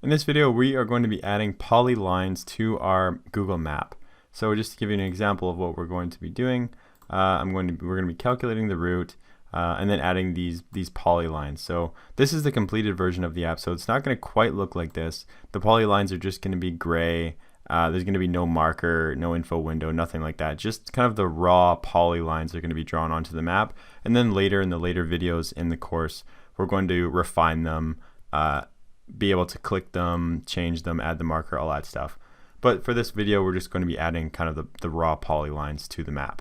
In this video, we are going to be adding polylines to our Google map. So just to give you an example of what we're going to be doing, we're going to be calculating the route and then adding these polylines. So this is the completed version of the app. So it's not going to quite look like this. The polylines are just going to be gray. There's going to be no marker, no info window, nothing like that. Just kind of the raw polylines are going to be drawn onto the map. And then later in the later videos in the course, we're going to refine them, be able to click them, change them, add the marker, all that stuff. But for this video, we're just going to be adding kind of the raw polylines to the map.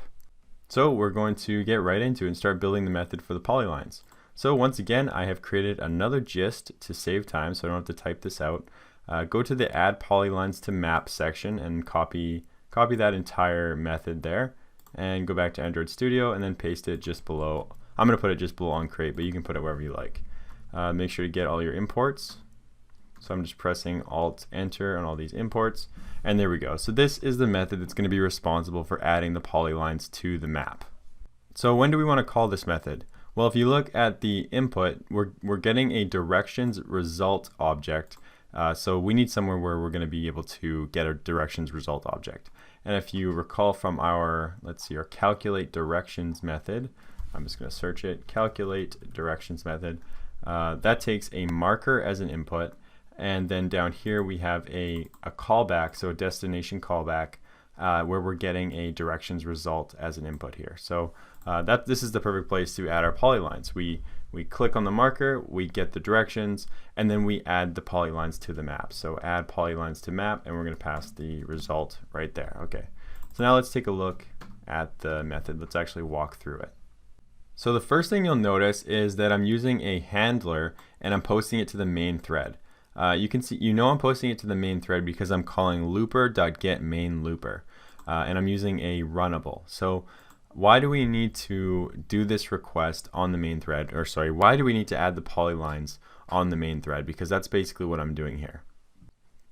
So we're going to get right into it and start building the method for the polylines. So once again, I have created another gist to save time, so I don't have to type this out. Go to the Add Polylines to Map section and copy that entire method there, and go back to Android Studio and then paste it just below. I'm going to put it just below on Create, but you can put it wherever you like. Make sure to get all your imports. So I'm just pressing Alt Enter on all these imports, and there we go. So this is the method that's going to be responsible for adding the polylines to the map. So when do we want to call this method? Well, if you look at the input, we're getting a directions result object. So we need somewhere where we're going to be able to get a directions result object. And if you recall from our, let's see, our calculate directions method, I'm just going to search it, calculate directions method. That takes a marker as an input, and then down here we have a callback, so a destination callback, where we're getting a directions result as an input here. So this is the perfect place to add our polylines. We click on the marker, we get the directions, and then we add the polylines to the map. So add polylines to map, and we're going to pass the result right there. Okay, so now let's take a look at the method. Let's actually walk through it. So the first thing you'll notice is that I'm using a handler and I'm posting it to the main thread. You can see, I'm posting it to the main thread because I'm calling looper.getMainLooper, and I'm using a runnable. So why do we need to do this request on the main thread? Or sorry, why do we need to add the polylines on the main thread? Because that's basically what I'm doing here.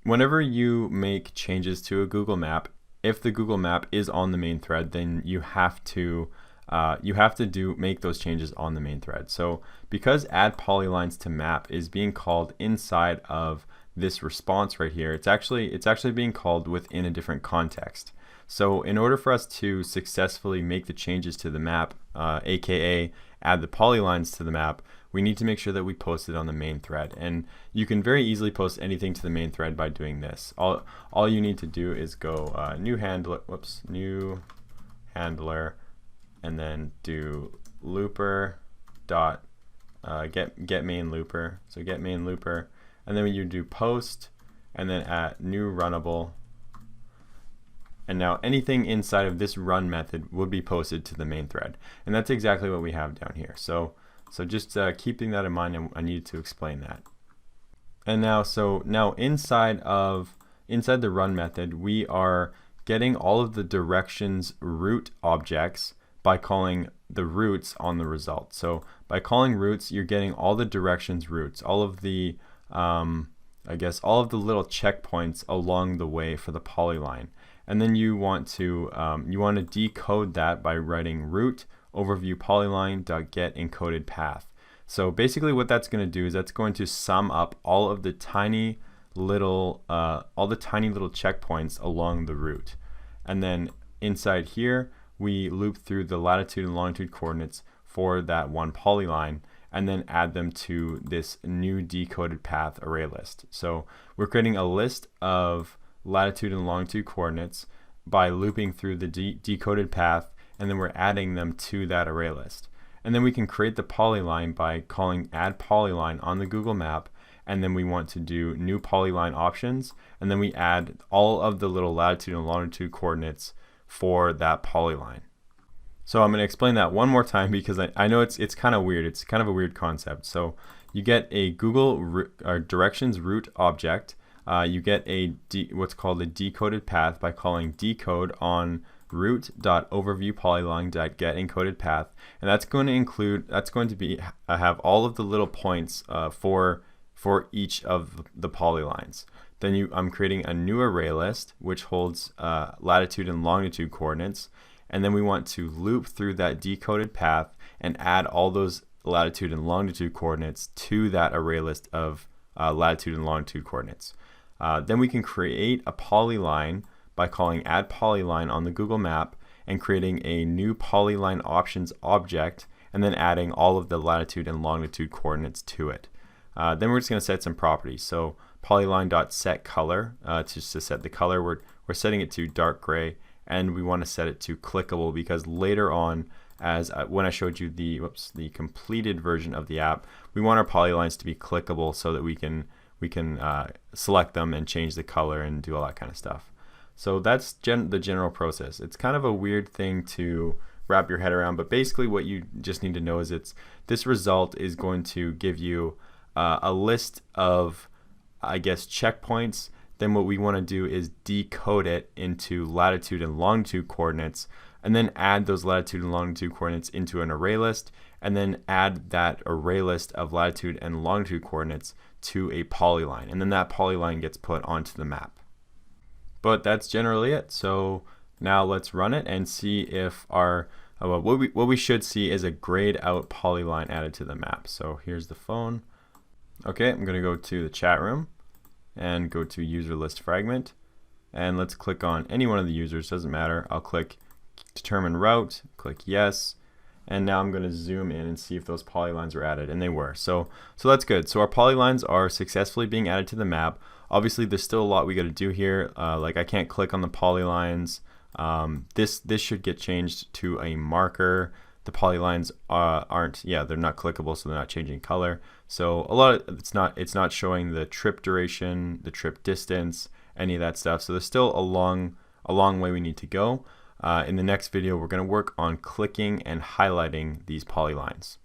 Whenever you make changes to a Google map, if the Google map is on the main thread, then you have to make those changes on the main thread. So because add polylines to map is being called inside of this response right here, it's actually being called within a different context. So in order for us to successfully make the changes to the map, aka add the polylines to the map, we need to make sure that we post it on the main thread. And you can very easily post anything to the main thread by doing this. All you need to do is go new handler, and then do looper dot get main looper. So get main looper, and then when you do post, and then at new runnable, and now anything inside of this run method would be posted to the main thread, and that's exactly what we have down here. So just keeping that in mind, I needed to explain that. And now inside the run method, we are getting all of the directions route objects by calling the routes on the result. So by calling routes, you're getting all the directions routes, all of the all of the little checkpoints along the way for the polyline. And then you want to decode that by writing route overview polyline.get encoded path. So basically what that's going to do is that's going to sum up all of the tiny little checkpoints along the route. And then inside here, we loop through the latitude and longitude coordinates for that one polyline and then add them to this new decoded path array list. So we're creating a list of latitude and longitude coordinates by looping through the decoded path, and then we're adding them to that array list. And then we can create the polyline by calling add polyline on the Google map, and then we want to do new polyline options, and then we add all of the little latitude and longitude coordinates for that polyline. So I'm going to explain that one more time because I know it's kind of weird. It's kind of a weird concept. So you get a Google directions route object. You get what's called a decoded path by calling decode on route.overviewPolyline.getEncodedPath, and that's going to have all of the little points for each of the polylines. Then I'm creating a new array list which holds latitude and longitude coordinates, and then we want to loop through that decoded path and add all those latitude and longitude coordinates to that array list of latitude and longitude coordinates. Then we can create a polyline by calling add polyline on the Google map and creating a new polyline options object, and then adding all of the latitude and longitude coordinates to it. Then we're just going to set some properties. So polyline.setColor, just to set the color, we're setting it to dark gray, and we want to set it to clickable because later on, as when I showed you the completed version of the app, we want our polylines to be clickable so that we can select them and change the color and do all that kind of stuff. So that's the general process. It's kind of a weird thing to wrap your head around, but basically what you just need to know is this result is going to give you a list of, I guess, checkpoints. Then what we want to do is decode it into latitude and longitude coordinates, and then add those latitude and longitude coordinates into an array list, and then add that array list of latitude and longitude coordinates to a polyline, and then that polyline gets put onto the map. But that's generally it. So now let's run it and see if our what we should see is a grayed out polyline added to the map. So here's the phone. Okay, I'm going to go to the chat room and go to user list fragment, and let's click on any one of the users, doesn't matter. I'll click determine route, click yes, and now I'm going to zoom in and see if those polylines were added, and they were. So that's good. So our polylines are successfully being added to the map. Obviously there's still a lot we got to do here. Like I can't click on the polylines. This should get changed to a marker. The polylines they're not clickable, so they're not changing color. So it's not showing the trip duration, the trip distance, any of that stuff. So there's still a long way we need to go. In the next video, we're going to work on clicking and highlighting these polylines.